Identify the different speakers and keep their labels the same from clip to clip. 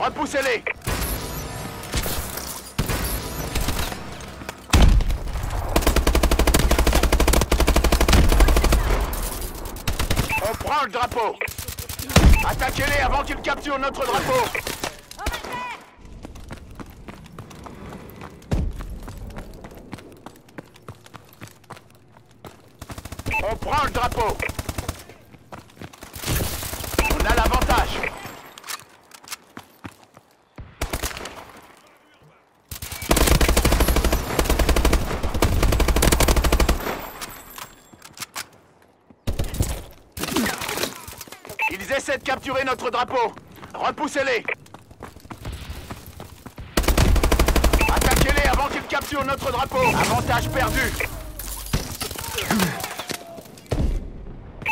Speaker 1: Repoussez-les. On prend le drapeau. Attaquez-les avant qu'ils capturent notre drapeau. On prend le drapeau. On a l'avantage. Ils essaient de capturer notre drapeau. Repoussez-les. Attaquez-les avant qu'ils capturent notre drapeau. Avantage perdu.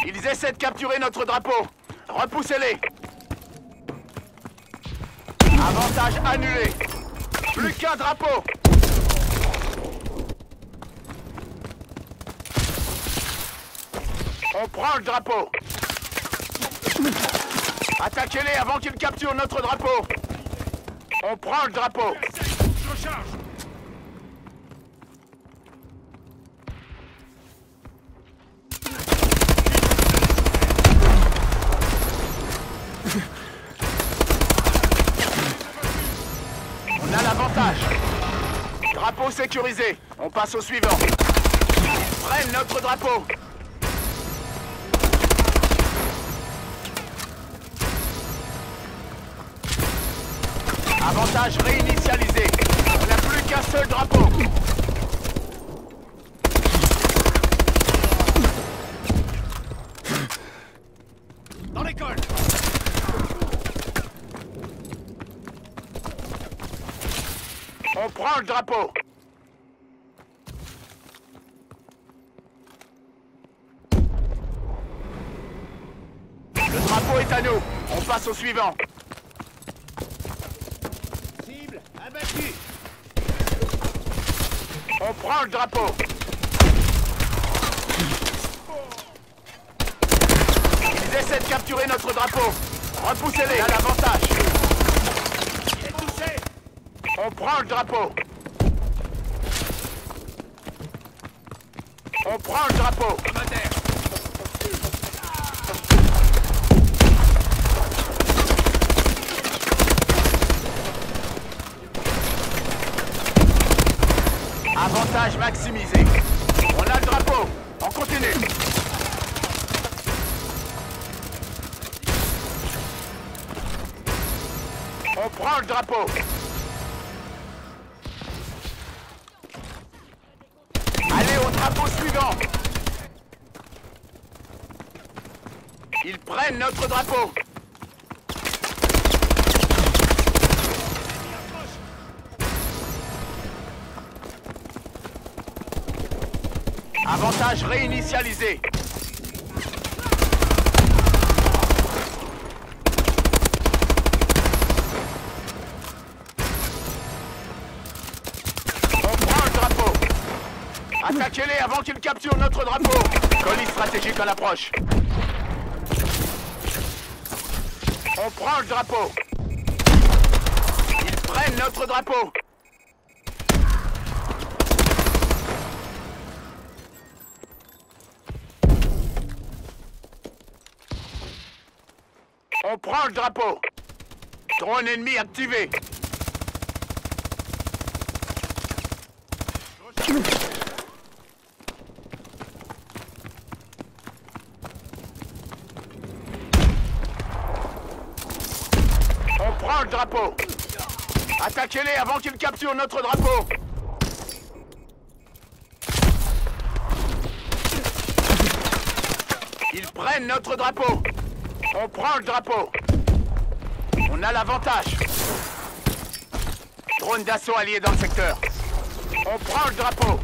Speaker 1: Ils essaient de capturer notre drapeau. Repoussez-les. Avantage annulé. Plus qu'un drapeau. On prend le drapeau. Attaquez-les avant qu'ils capturent notre drapeau. On prend le drapeau.
Speaker 2: Je recharge.
Speaker 1: On a l'avantage. Drapeau sécurisé. On passe au suivant. Ils prennent notre drapeau. Avantage réinitialisé. On n'a plus qu'un seul drapeau.
Speaker 2: Dans l'école.
Speaker 1: On prend le drapeau. Le drapeau est à nous. On passe au suivant.
Speaker 2: Cible abattue.
Speaker 1: On prend le drapeau. Ils essaient de capturer notre drapeau. Repoussez-les. À l'avantage.
Speaker 2: Il est touché.
Speaker 1: On prend le drapeau. On prend le drapeau.
Speaker 2: Commandaire.
Speaker 1: Avantage maximisé. On a le drapeau. On continue. On prend le drapeau. Allez au drapeau suivant. Ils prennent notre drapeau. Avantage réinitialisé. On prend le drapeau. Attaquez-les avant qu'ils capturent notre drapeau. Colis stratégique à l'approche. On prend le drapeau. Ils prennent notre drapeau. On prend le drapeau. Drone ennemi activé. On prend le drapeau. Attaquez-les avant qu'ils capturent notre drapeau. Ils prennent notre drapeau. On prend le drapeau. On a l'avantage. Drone d'assaut allié dans le secteur. On prend le drapeau.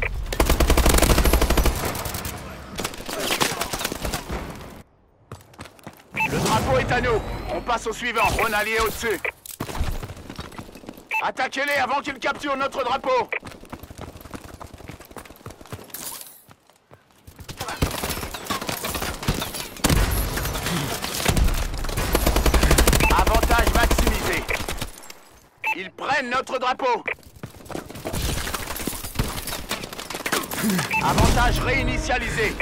Speaker 1: Le drapeau est à nous. On passe au suivant. Drone allié au-dessus. Attaquez-les avant qu'ils capturent notre drapeau. Avantage maximisé. Ils prennent notre drapeau. Avantage réinitialisé.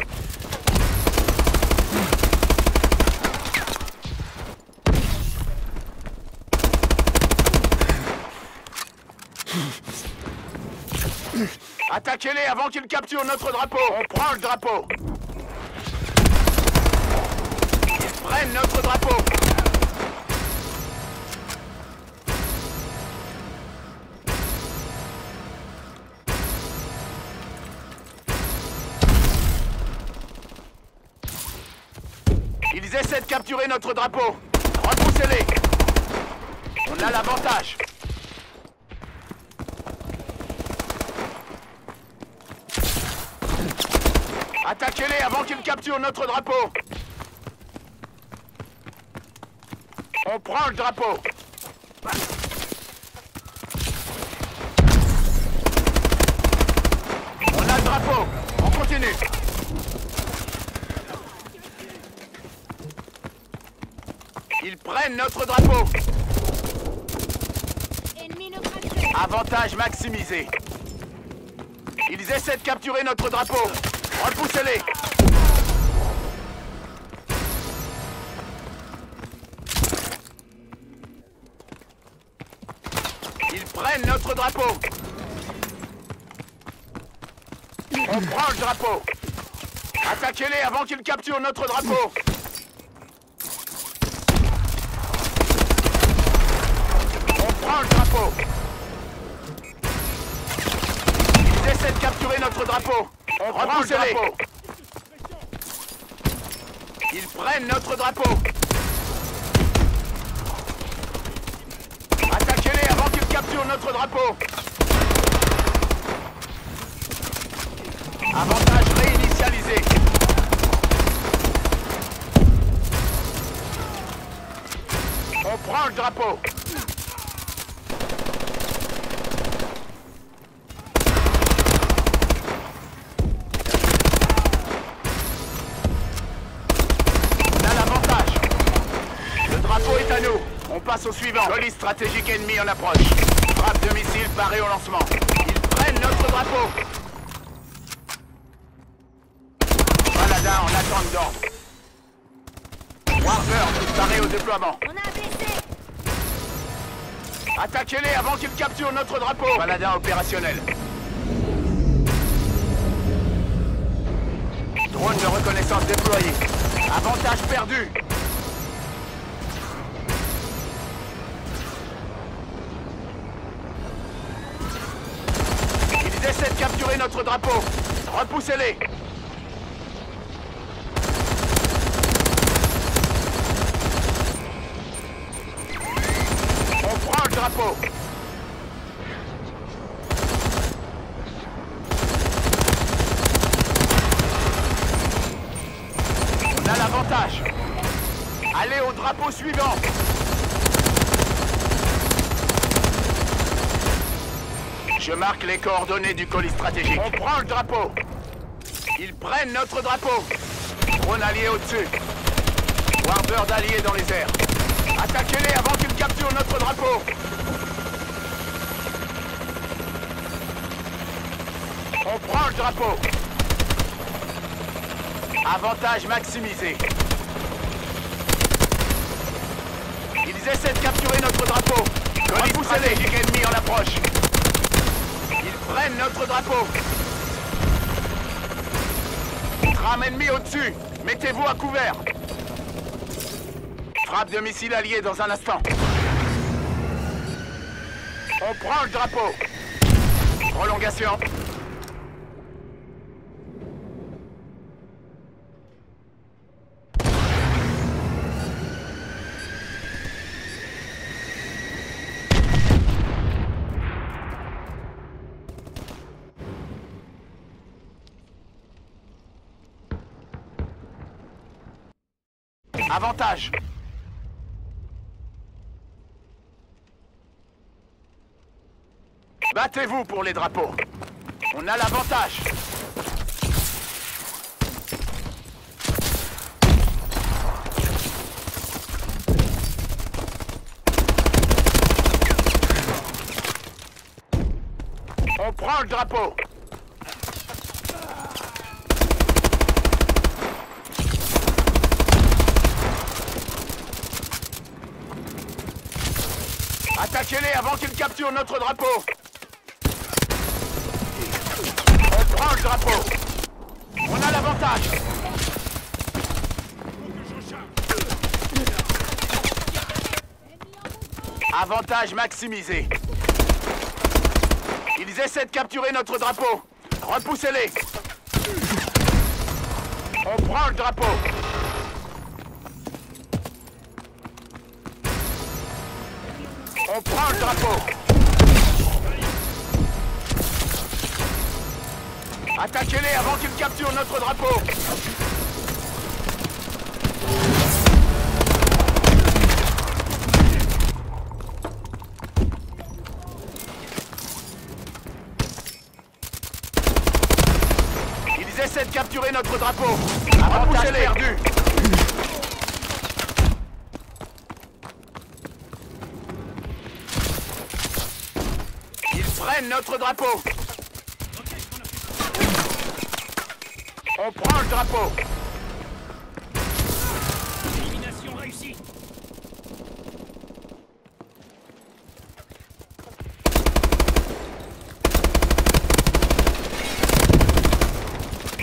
Speaker 1: Attaquez-les avant qu'ils capturent notre drapeau. On prend le drapeau. Ils prennent notre drapeau. Ils essaient de capturer notre drapeau. Repoussez-les. On a l'avantage. Attaquez-les avant qu'ils capturent notre drapeau. On prend le drapeau. On a le drapeau. On continue. Ils prennent notre drapeau. Avantage maximisé. Ils essaient de capturer notre drapeau. Repoussez-les. Ils prennent notre drapeau. On prend le drapeau. Attaquez-les avant qu'ils capturent notre drapeau. On prend le drapeau. Ils essaient de capturer notre drapeau. On reprend le drapeau. Ils prennent notre drapeau. Attaquez-les avant qu'ils capturent notre drapeau. Avantage réinitialisé. On prend le drapeau. On passe au suivant. Colis stratégique ennemi en approche. Frappe de missile parée au lancement. Ils prennent notre drapeau. Paladin en attente d'ordre. Warbird paré au déploiement.
Speaker 3: On a un blessé.
Speaker 1: Attaquez-les avant qu'ils capturent notre drapeau. Paladin opérationnel. Drone de reconnaissance déployé. Avantage perdu. Ils essaient de capturer notre drapeau. Repoussez-les. On prend le drapeau. On a l'avantage. Allez au drapeau suivant. Je marque les coordonnées du colis stratégique. On prend le drapeau. Ils prennent notre drapeau. Drone allié au-dessus. Warbird allié dans les airs. Attaquez-les avant qu'ils capturent notre drapeau. On prend le drapeau. Avantage maximisé. Ils essaient de capturer notre drapeau. Colis stratégique ennemi en approche. Ils prennent notre drapeau. Trame ennemi au-dessus. Mettez-vous à couvert. Frappe de missile allié dans un instant. On prend le drapeau. Prolongation. Avantage. Battez-vous pour les drapeaux. On a l'avantage. On prend le drapeau. Attaquez-les avant qu'ils capturent notre drapeau. On prend le drapeau. On a l'avantage. Avantage maximisé. Ils essaient de capturer notre drapeau. Repoussez-les. On prend le drapeau. On prend le drapeau. Attaquez-les avant qu'ils capturent notre drapeau. Ils essaient de capturer notre drapeau. Avantage perdu. Prennent notre drapeau. On prend le drapeau.
Speaker 2: Élimination réussie.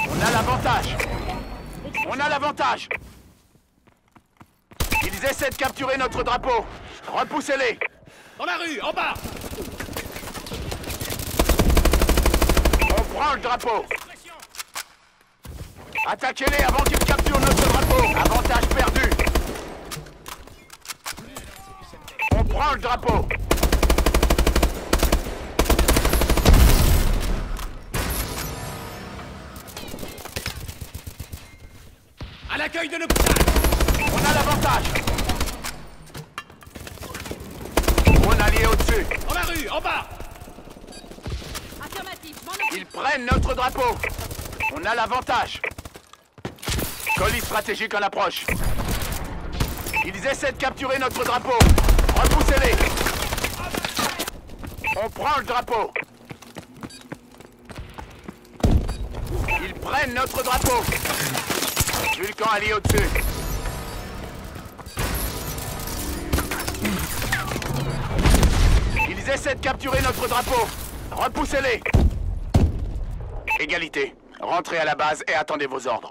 Speaker 1: On a l'avantage. On a l'avantage. Ils essaient de capturer notre drapeau. Repoussez-les.
Speaker 2: Dans la rue, en bas.
Speaker 1: On prend le drapeau. Attaquez-les avant qu'ils capturent notre drapeau. Avantage perdu. On prend le drapeau.
Speaker 2: À l'accueil de l'hôpital.
Speaker 1: On a l'avantage. On allié au-dessus.
Speaker 2: Dans la rue, en bas.
Speaker 1: Ils prennent notre drapeau. On a l'avantage. Colis stratégique en approche. Ils essaient de capturer notre drapeau. Repoussez-les. On prend le drapeau. Ils prennent notre drapeau. Vulcan allié au-dessus. Ils essaient de capturer notre drapeau. Repoussez-les. Égalité. Rentrez à la base et attendez vos ordres.